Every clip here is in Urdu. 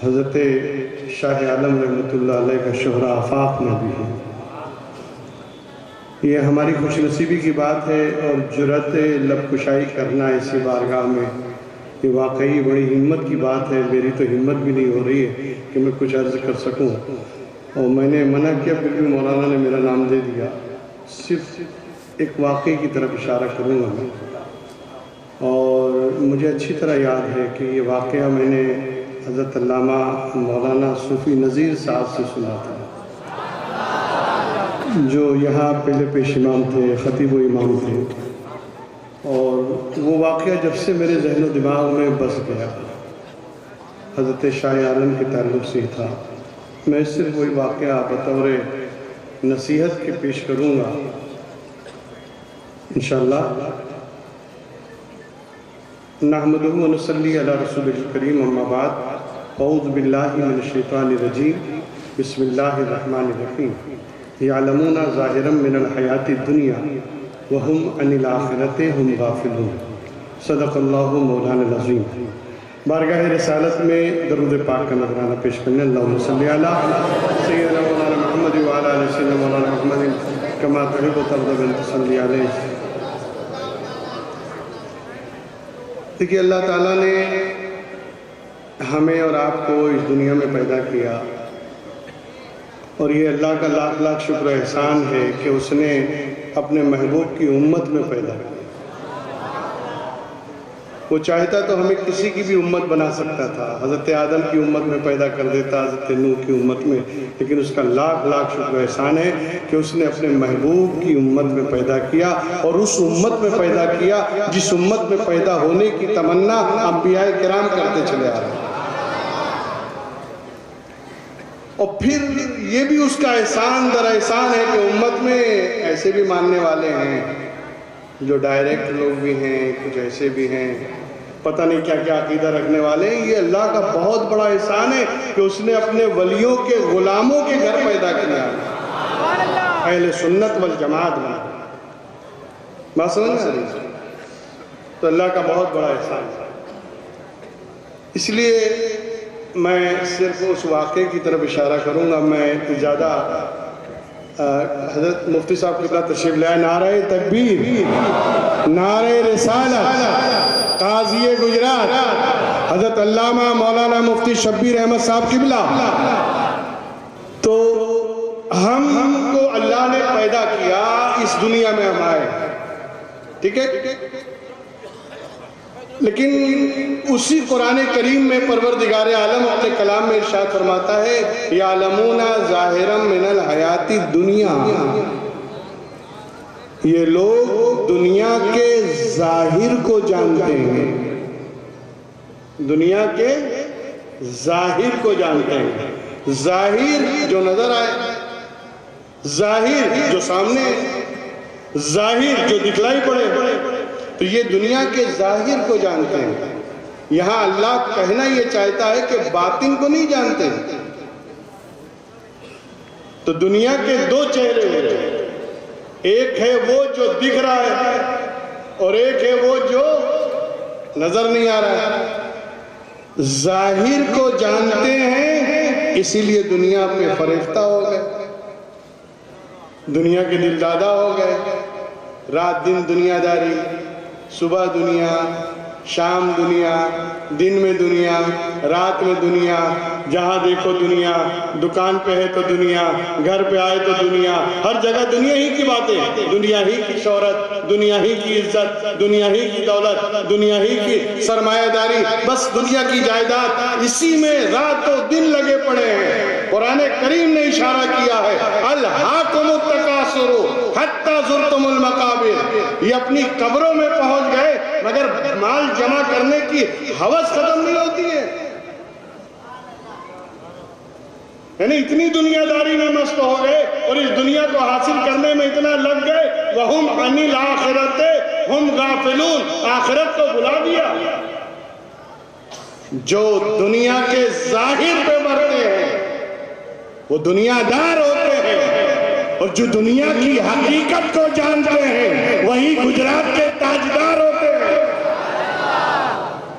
حضرت شاہ عالم رحمۃ اللہ علیہ کا شہرہ آفاق میں بھی ہے۔ یہ ہماری خوش نصیبی کی بات ہے اور جرأت لب کشائی کرنا اسی بارگاہ میں یہ واقعی بڑی ہمت کی بات ہے۔ میری تو ہمت بھی نہیں ہو رہی ہے کہ میں کچھ عرض کر سکوں، اور میں نے منع کیا پھر بھی مولانا نے میرا نام دے دیا۔ صرف ایک واقعے کی طرف اشارہ کروں گا میں، اور مجھے اچھی طرح یاد ہے کہ یہ واقعہ میں نے حضرت علامہ مولانا صوفی نذیر صاحب سے سنا تھا، جو یہاں پہلے پیش امام تھے، خطیب و امام تھے، اور وہ واقعہ جب سے میرے ذہن و دماغ میں بس گیا حضرت شاہ عالم کے تعلق سے تھا۔ میں صرف وہی واقعہ بطور نصیحت کے پیش کروں گا انشاءاللہ۔ نحمدہ و نصلی علی رسول الکریم، اما بعد، اعوذ باللہ من الشیطان الرجیم، بسم اللہ الرحمن الرحیم۔ یعلمون ظاہرا من الحیات الدنیا وہم عن الآخرۃ ہم غافلون۔ صدق اللہ مولانا العظیم۔ بارگاہ رسالت میں درود پاک کا نذرانہ پیش کرنے، اللہم صلی علی سیدنا مولانا محمد وعلی آل سیدنا مولانا محمد کما تحب و ترضى بن تصلی علیہ۔ دیکھیے، اللہ تعالیٰ نے ہمیں اور آپ کو اس دنیا میں پیدا کیا، اور یہ اللہ کا لاکھ لاکھ شکر و احسان ہے کہ اس نے اپنے محبوب کی امت میں پیدا کیا۔ وہ چاہتا تو ہمیں کسی کی بھی امت بنا سکتا تھا، حضرت آدم کی امت میں پیدا کر دیتا، حضرت نوح کی امت میں، لیکن اس کا لاکھ لاکھ شکر و احسان ہے کہ اس نے اپنے محبوب کی امت میں پیدا کیا، اور اس امت میں پیدا کیا جس امت میں پیدا ہونے کی تمنا انبیاء کرام کرتے چلے آ رہے ہیں۔ اور پھر یہ بھی اس کا احسان در احسان ہے کہ امت میں ایسے بھی ماننے والے ہیں جو ڈائریکٹ لوگ بھی ہیں، کچھ ایسے بھی ہیں پتہ نہیں کیا کیا عقیدہ رکھنے والے ہیں۔ یہ اللہ کا بہت بڑا احسان ہے کہ اس نے اپنے ولیوں کے غلاموں کے گھر پیدا کیا، اہل سنت والجماعت بنا۔ بات سمجھ میں؟ تو اللہ کا بہت بڑا احسان ہے۔ اس لیے میں صرف اس واقعے کی طرف اشارہ کروں گا، میں زیادہ حضرت مفتی صاحب کی طرح تشریف لائے۔ نعرہ تکبیر، نعرہ رسالت، قاضی گجرات حضرت علامہ مولانا مفتی شبیر احمد صاحب قبلہ۔ تو ہم کو اللہ نے پیدا کیا، اس دنیا میں ہم آئے، ٹھیک ہے، لیکن اسی قرآن کریم میں پروردگار عالم اپنے کلام میں ارشاد فرماتا ہے یعلمون ظاہرا من الحیات الدنیا، یہ لوگ دنیا کے ظاہر کو جانتے ہیں، دنیا کے ظاہر کو جانتے ہیں۔ ظاہر جو نظر آئے، ظاہر جو سامنے، ظاہر جو دکھلائی پڑے، تو یہ دنیا کے ظاہر کو جانتے ہیں۔ یہاں اللہ کہنا یہ چاہتا ہے کہ باطن کو نہیں جانتے۔ تو دنیا کے دو چہرے ہوتے ہیں، ایک ہے وہ جو دکھ رہا ہے، اور ایک ہے وہ جو نظر نہیں آ رہا ہے۔ ظاہر کو جانتے ہیں، اسی لیے دنیا پہ فریفتہ ہو گئے، دنیا کے دل دادا ہو گئے، رات دن دنیا داری، صبح دنیا، شام دنیا، دن میں دنیا، رات میں دنیا، جہاں دیکھو دنیا، دکان پہ ہے تو دنیا، گھر پہ آئے تو دنیا، ہر جگہ دنیا ہی کی باتیں، دنیا ہی کی شہرت، دنیا ہی کی عزت، دنیا ہی کی دولت، دنیا ہی کی سرمایہ داری، بس دنیا کی جائیداد، اسی میں رات و دن لگے پڑے ہیں۔ قرآن کریم نے اشارہ کیا ہے الہاکم التکاثر حتی زرتم المقابر، یہ اپنی قبروں میں پہنچ گئے مگر مال جمع کرنے کی ہوس ختم نہیں ہوتی ہے۔ یعنی اتنی دنیا داری میں مست ہو گئے اور اس دنیا کو حاصل کرنے میں اتنا لگ گئے، وَهُمْ عَنِ الْآخِرَةِ هُمْ غَافِلُونَ، آخرت کو بھلا دیا۔ جو دنیا کے ظاہر پہ مرتے ہیں وہ دنیا دار ہوتے ہیں، اور جو دنیا کی حقیقت کو جانتے ہیں وہی گجرات کے تاجدار ہوتے ہیں۔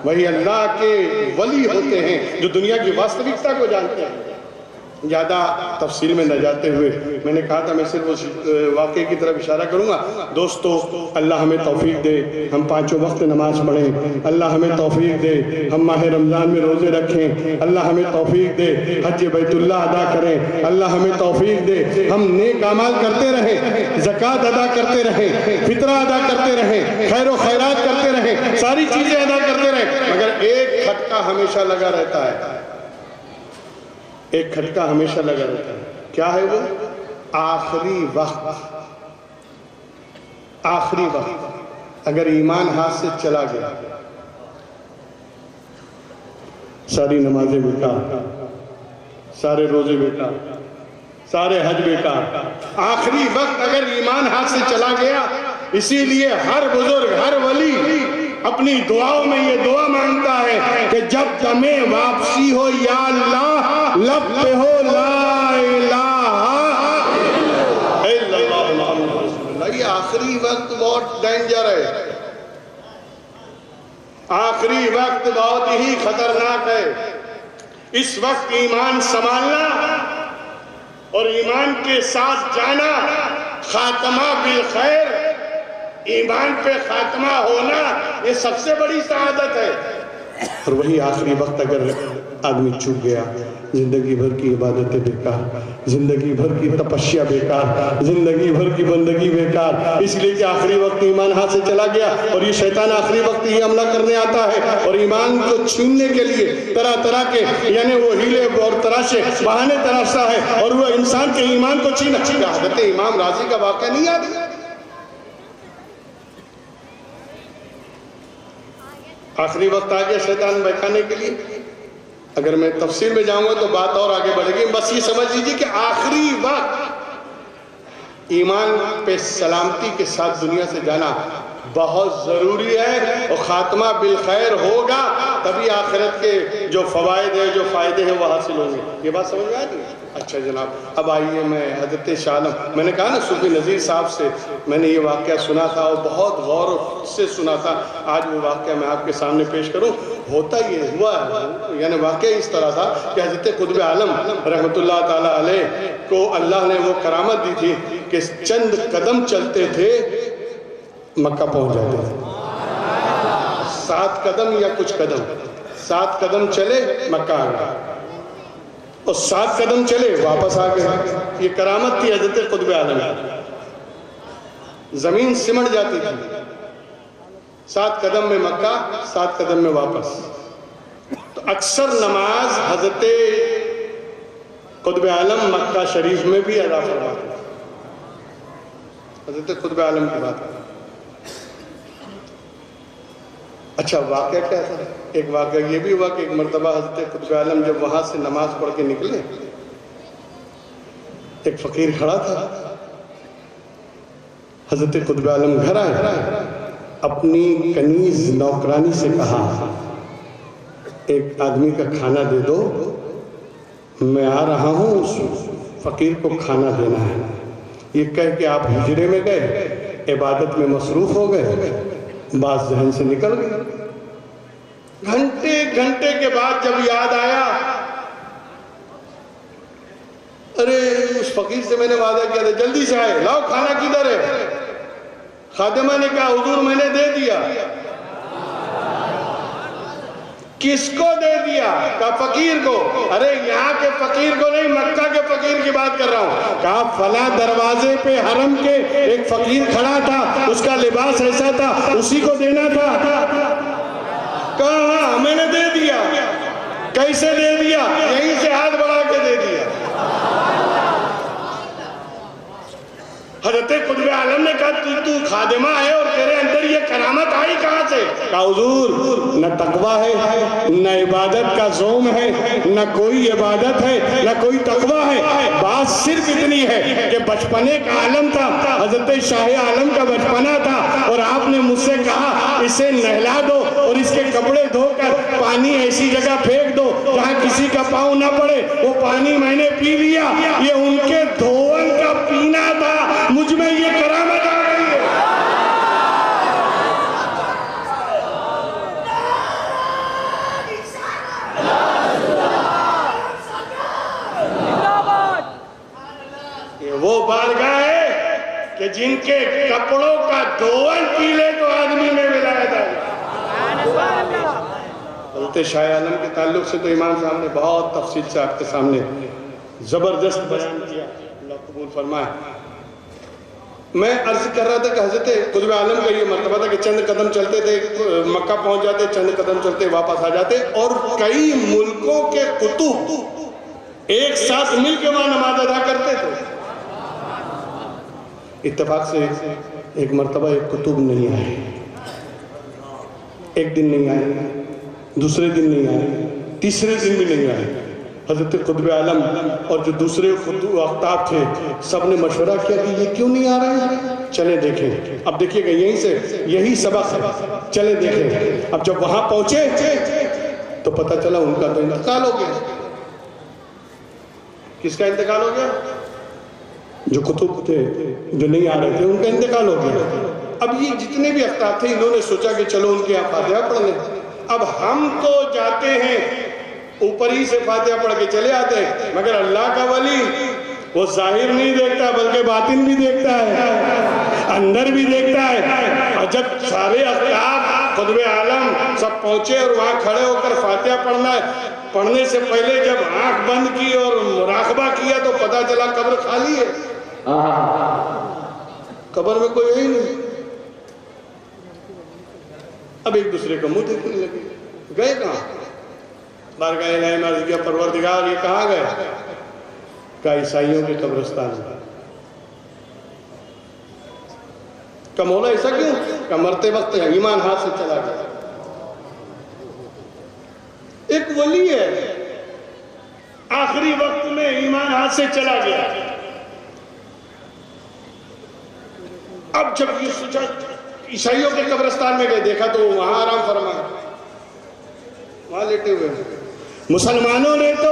وہی اللہ کے ولی ہوتے ہیں جو دنیا کی واستوکتا کو جانتے ہیں۔ زیادہ تفصیل میں نہ جاتے ہوئے میں نے کہا تھا میں صرف اس واقعے کی طرف اشارہ کروں گا۔ دوستو، اللہ ہمیں توفیق دے ہم پانچوں وقت نماز پڑھیں، اللہ ہمیں توفیق دے ہم ماہ رمضان میں روزے رکھیں، اللہ ہمیں توفیق دے حج بیت اللہ ادا کریں، اللہ ہمیں توفیق دے ہم نیک اعمال کرتے رہیں، زکوٰۃ ادا کرتے رہیں، فطرہ ادا کرتے رہیں، خیر و خیرات کرتے رہیں، ساری چیزیں ادا کرتے رہیں، مگر ایک کھٹکا ہمیشہ لگا رہتا ہے، ایک کھٹکا ہمیشہ لگا رہتا ہے۔ کیا ہے وہ؟ آخری وقت۔ آخری وقت اگر ایمان ہاتھ سے چلا گیا، ساری نمازیں بیکار، سارے روزے بیکار، سارے حج بیکار۔ آخری وقت اگر ایمان ہاتھ سے چلا گیا، اسی لیے ہر بزرگ، ہر ولی اپنی دعاؤں میں یہ دعا مانگتا ہے کہ جب تمہیں واپسی ہو یا اللہ، لب پہ ہو لا الہ الا اللہ محمد رسول اللہ۔ یہ آخری وقت بہت ڈینجر ہے، آخری وقت بہت ہی خطرناک ہے۔ اس وقت ایمان سنبھالنا اور ایمان کے ساتھ جانا، خاتمہ بالخیر، ایمان پہ خاتمہ ہونا، یہ سب سے بڑی سعادت ہے۔ اور وہی آخری وقت اگر آدمی چوک گیا، زندگی بھر کی عبادتیں بیکار، زندگی بھر کی تپسیا بیکار، زندگی بھر کی بندگی بیکار، اس لیے کہ آخری وقت ایمان ہاتھ سے چلا گیا۔ اور یہ شیطان آخری وقت یہ حملہ کرنے آتا ہے اور ایمان کو چھیننے کے لیے طرح طرح کے یعنی وہ ہیلے اور تراشے بہانے تراشتا ہے اور وہ انسان کے ایمان کو چھینا۔ حضرت امام راضی کا واقعہ نہیں یاد؟ آخری وقت آ گیا شیطان بہکانے کے لیے۔ اگر میں تفصیل میں جاؤں گا تو بات اور آگے بڑھے گی، بس یہ سمجھ لیجیے کہ آخری وقت ایمان پہ سلامتی کے ساتھ دنیا سے جانا بہت ضروری ہے، اور خاتمہ بالخیر ہوگا تبھی آخرت کے جو فوائد ہیں، جو فائدے ہیں وہ حاصل ہوں گے۔ یہ بات سمجھ میں آ رہی ہے؟ اچھا جناب، اب آئیے میں حضرت شاہ عالم، میں نے کہا نا صوفی نذیر صاحب سے میں نے یہ واقعہ سنا تھا اور بہت غور سے سنا تھا، آج وہ واقعہ میں آپ کے سامنے پیش کروں۔ ہوتا یہ ہوا ہے، یعنی واقعہ اس طرح تھا کہ حضرت قطب عالم رحمۃ اللہ تعالیٰ علیہ کو اللہ نے وہ کرامت دی تھی کہ چند قدم چلتے تھے مکہ پہنچ جاتے تھے۔ 7 قدم یا کچھ قدم، 7 قدم چلے مکہ آ گئے، اور 7 قدم چلے واپس آ گئے۔ یہ کرامت تھی حضرت قطب عالم، زمین سمٹ جاتی تھی، 7 قدم میں مکہ، 7 قدم میں واپس۔ تو اکثر نماز حضرت قطب عالم مکہ شریف میں بھی ادا فرماتے تھے۔ حضرت قطب عالم کی بات ہے۔ اچھا واقعہ کیا تھا؟ ایک واقعہ یہ بھی ہوا کہ ایک مرتبہ حضرت قطب عالم جب وہاں سے نماز پڑھ کے نکلے، ایک فقیر کھڑا تھا۔ حضرت قطب عالم گھر آئے، اپنی کنیز نوکرانی سے کہا ایک آدمی کا کھانا دے دو، میں آ رہا ہوں، اس فقیر کو کھانا دینا ہے۔ یہ کہہ کے آپ ہجرے میں گئے، عبادت میں مصروف ہو گئے، بات ذہن سے نکل گئی۔ گھنٹے گھنٹے کے بعد جب یاد آیا، ارے اس فقیر سے میں نے وعدہ کیا تھا، جلدی سے آئے، لاؤ کھانا کدھر ہے؟ خادمہ نے کہا حضور میں نے دے دیا۔ کس کو دے دیا؟ کہا فقیر کو۔ ارے یہاں کے فقیر کو نہیں، مکہ کے فقیر کی بات کر رہا ہوں۔ کہا فلاں دروازے پہ حرم کے ایک فقیر کھڑا تھا، اس کا لباس ایسا تھا، اسی کو دینا تھا۔ کہا ہاں میں نے دے دیا۔ کیسے دے دیا؟ یہیں سے ہاتھ بڑھا کے دے دیا۔ حضرت قطب عالم نے کہا تو خادمہ ہے اور تیرے اندر یہ کرامت آئی کہاں سے؟ کہا حضور نہ تقویٰ ہے، نہ عبادت کا زوم ہے، نہ کوئی عبادت ہے، نہ کوئی تقویٰ ہے، بات صرف اتنی ہے کہ بچپنے کا عالم تھا، حضرت شاہ عالم کا بچپنا تھا، اور آپ نے مجھ سے کہا اسے نہلا دو اور اس کے کپڑے دھو کر پانی ایسی جگہ پھینک دو جہاں کسی کا پاؤں نہ پڑے۔ وہ پانی میں نے پی لیا، یہ ان کے دھون کا پینا تھا، مجھ میں یہ کرامت آ گئی ہے۔ کہ جن کے کپڑوں کا دھون پی لے تو آدمی میں ولایت آ جائے۔ حضرت شاہ عالم کے تعلق سے تو امام صاحب نے بہت تفصیل سے آپ کے سامنے زبردست بیان کیا، اللہ قبول فرمائے۔ میں عرض کر رہا تھا کہ حضرت قطب عالم کا یہ مرتبہ تھا کہ چند قدم چلتے تھے مکہ پہنچ جاتے، چند قدم چلتے واپس آ جاتے، اور کئی ملکوں کے قطب ایک ساتھ مل کے وہاں نماز ادا کرتے تھے۔ اتفاق سے ایک مرتبہ ایک قطب نہیں آئے، ایک دن نہیں آئے، دوسرے دن نہیں آئے، تیسرے دن بھی نہیں آئے۔ حضرت قطب عالم اور جو دوسرے اقطاب تھے سب نے مشورہ کیا کہ یہ کیوں نہیں آ رہے ہیں، چلیں دیکھیں۔ اب دیکھیے گا یہیں سے یہی سبق ہے، چلیں دیکھیں۔ اب جب وہاں پہنچے تو پتہ چلا ان کا تو انتقال ہو گیا۔ کس کا انتقال ہو گیا؟ جو قطب تھے جو نہیں آ رہے تھے ان کا انتقال ہو گیا۔ اب یہ جتنے بھی اقطاب تھے انہوں نے سوچا کہ چلو ان کے یہاں فاتحہ پڑھ لیں۔ اب ہم تو جاتے ہیں اوپر ہی سے فاتحہ پڑھ کے چلے آتے ہیں، مگر اللہ کا ولی وہ ظاہر نہیں دیکھتا بلکہ باطن بھی دیکھتا ہے، اندر بھی دیکھتا ہے۔ اور جب سارے اقطاب قطب عالم سب پہنچے اور وہاں کھڑے ہو کر فاتحہ پڑھنے سے پہلے جب آنکھ بند کی اور مراقبہ کیا تو پتہ چلا قبر خالی ہے، قبر میں کوئی ہے ہی نہیں۔ اب ایک دوسرے کا منہ دیکھنے لگے، گئے کہاں؟ بارگاہ الہی میں عرض کیا پروردگار یہ کہاں گئے؟ کہا عیسائیوں کے قبرستان میں۔ کہا مولا ایسا کیوں؟ کہا مرتے وقت ایمان ہاتھ سے چلا گیا۔ ایک ولی ہے آخری وقت میں ایمان ہاتھ سے چلا گیا۔ اب جب یہ سوچا عیسائیوں کے قبرستان میں گئے، دیکھا تو وہاں آرام فرمایا، وہاں لیٹے ہوئے ہیں۔ مسلمانوں نے تو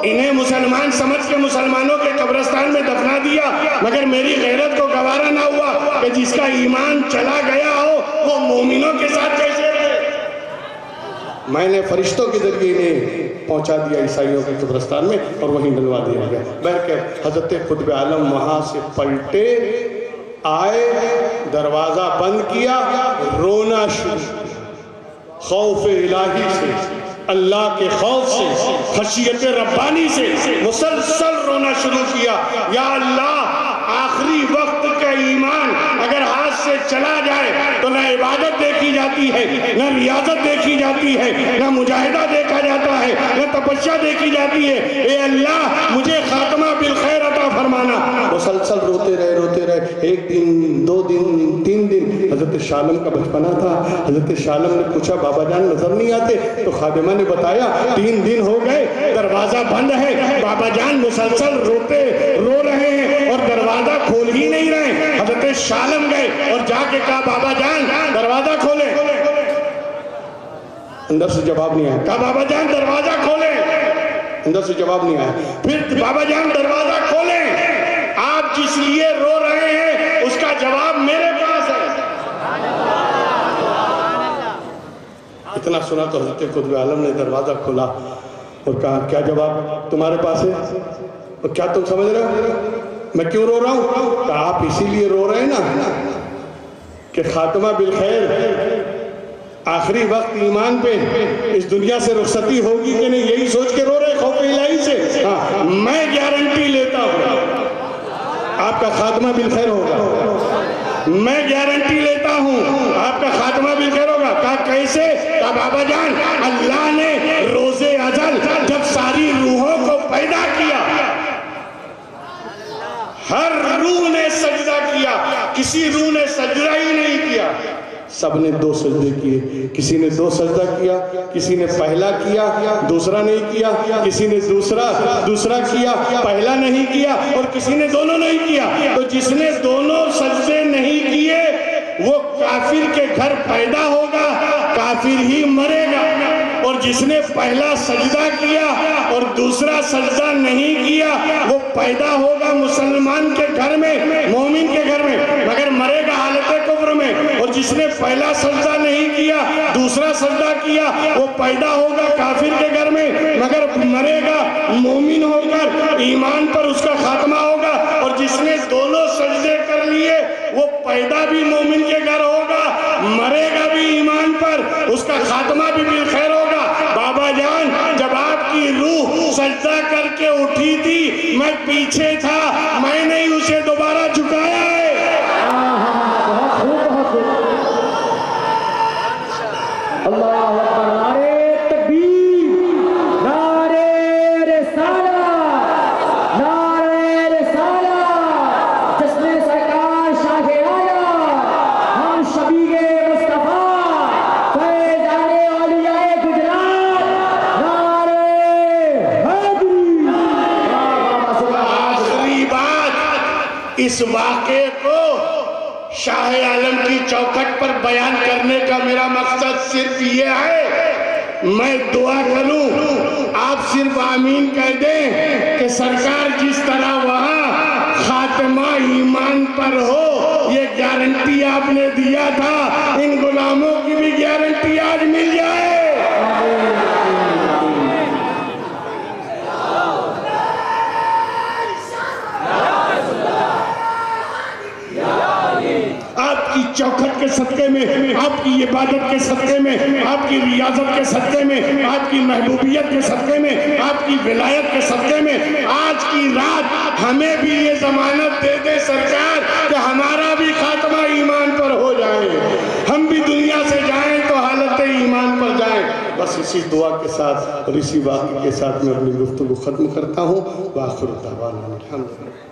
انہیں مسلمان سمجھ کے مسلمانوں کے قبرستان میں دفنا دیا، مگر میری غیرت کو گوارا نہ ہوا کہ جس کا ایمان چلا گیا ہو وہ مومنوں کے ساتھ کیسے رہے۔ میں نے فرشتوں کے ذریعے انہیں پہنچا دیا عیسائیوں کے قبرستان میں اور وہیں ڈلوا دیا گیا۔ بہرکیف حضرت قطب عالم وہاں سے پلٹے آئے، دروازہ بند کیا، رونا شروع، خوف الہی سے، اللہ کے خوف سے، خشیت ربانی سے مسلسل رونا شروع کیا۔ یا اللہ آخری وقت کا ایمان اگر ہاتھ سے چلا جائے تو نہ عبادت دیکھی جاتی ہے، نہ ریاضت دیکھی جاتی ہے، نہ مجاہدہ دیکھا جاتا ہے، نہ تپسیا دیکھی جاتی ہے۔ اے اللہ مجھے خاتمہ بالخیر عطا فرمانا۔ مسلسل روتے رہے، ایک دن، 2 دن، 3 دن۔ حضرت شاہ عالم کا بچپنا تھا، حضرت شاہ عالم نے پوچھا بابا جان نظر نہیں آتے؟ تو خادمہ نے بتایا 3 دن ہو گئے، دروازہ بند ہے، بابا جان مسلسل رو رہے ہیں اور دروازہ کھول ہی نہیں رہے۔ حضرت شاہ عالم گئے اور جا کے کہا بابا جان دروازہ کھولیں، اندر سے جواب نہیں آیا۔ کہا بابا جان دروازہ کھولیں، اندر سے جواب نہیں آیا۔ پھر بابا جان دروازہ کھولیں، آپ جس لیے رو رہے ہیں اس کا جواب میرے پاس ہے۔ اتنا سنا تو حضرت قطب عالم نے دروازہ کھولا اور کہا کیا جواب تمہارے پاس ہے؟ اور کیا تم سمجھ رہے ہو میں کیوں رو رہا ہوں؟ کہا آپ اسی لیے رو رہے ہیں نا کہ خاتمہ بالخیر، آخری وقت ایمان پہ اس دنیا سے رخصتی ہوگی کہ نہیں یہی سوچ کے رو رہے خوف الہی سے۔ ہاں میں گارنٹی لیتا ہوں آپ کا خاتمہ بالخیر ہوگا، میں گارنٹی لیتا ہوں آپ کا خاتمہ بالخیر ہوگا۔ کہا کیسے؟ کہا بابا جان اللہ نے روز ازل جب ساری روحوں کو پیدا کیا، ہر روح نے سجدہ کیا، کسی روح نے سجدہ ہی نہیں کیا، سب نے 2 سجدے کیے۔ کسی نے 2 سجدہ کیا، کسی نے پہلا کیا دوسرا نہیں کیا، کسی نے دوسرا کیا پہلا نہیں کیا، اور کسی نے دونوں نہیں کیا۔ تو جس نے دونوں سجدے نہیں کیے وہ کافر کے گھر پیدا ہوگا، کافر ہی مرے گا، اور جس نے پہلا سجدہ کیا اور دوسرا سجدہ نہیں کیا وہ پیدا ہوگا مسلمان کے گھر میں، مومن کے گھر میں، مگر مرے گا حالت کفر میں۔ اور جس نے پہلا سجدہ نہیں کیا دوسرا سجدہ کیا وہ پیدا ہوگا کافر کے گھر میں، مگر مرے گا مومن ہو کر، ایمان پر اس کا خاتمہ ہوگا۔ اور جس نے دونوں سجدے کر لیے پیدا بھی مومن کے گھر ہوگا، مرے گا بھی ایمان پر، اس کا خاتمہ بھی بالخیر ہوگا۔ بابا جان جب آپ کی روح سجدہ کر کے اٹھی تھی میں پیچھے تھا، میں نے اسے دوبارہ جھکایا ہے۔ اللہ اکبر، نعرے تکبیر، نعرے رسالت، نعرے رسالت، جشن سرکار شاہ آیا، ہم شبیہ مصطفیٰ، فیضان اولیاء گجرات، نعرے حیدری۔ آخری بات، اس واقعے کو شاہ عالم کی چوکھٹ پر بیان کرنے کا میرا مقصد صرف یہ ہے، میں دعا کروں آپ صرف آمین کہہ دیں کہ سرکار جس طرح وہاں خاتمہ ایمان پر ہو، یہ گارنٹی آپ نے دیا تھا، ان غلاموں کی بھی گارنٹی آج مل جائے۔ آپ کی چوکھٹ کے صدقے میں، آپ کی عبادت کے صدقے میں، آپ کی ریاضت کے صدقے میں، آپ کی محبوبیت کے صدقے میں، آپ کی ولایت کے صدقے میں، آج کی رات ہمیں بھی یہ ضمانت دے دے سرکار کہ ہمارا بھی خاتمہ ایمان پر ہو جائے، ہم بھی دنیا سے جائیں تو حالت ایمان پر جائیں۔ بس اسی دعا کے ساتھ اور اسی واقعے کے ساتھ میں اپنی گفتگو ختم کرتا ہوں۔ وآخر دعوانا الحمدللہ۔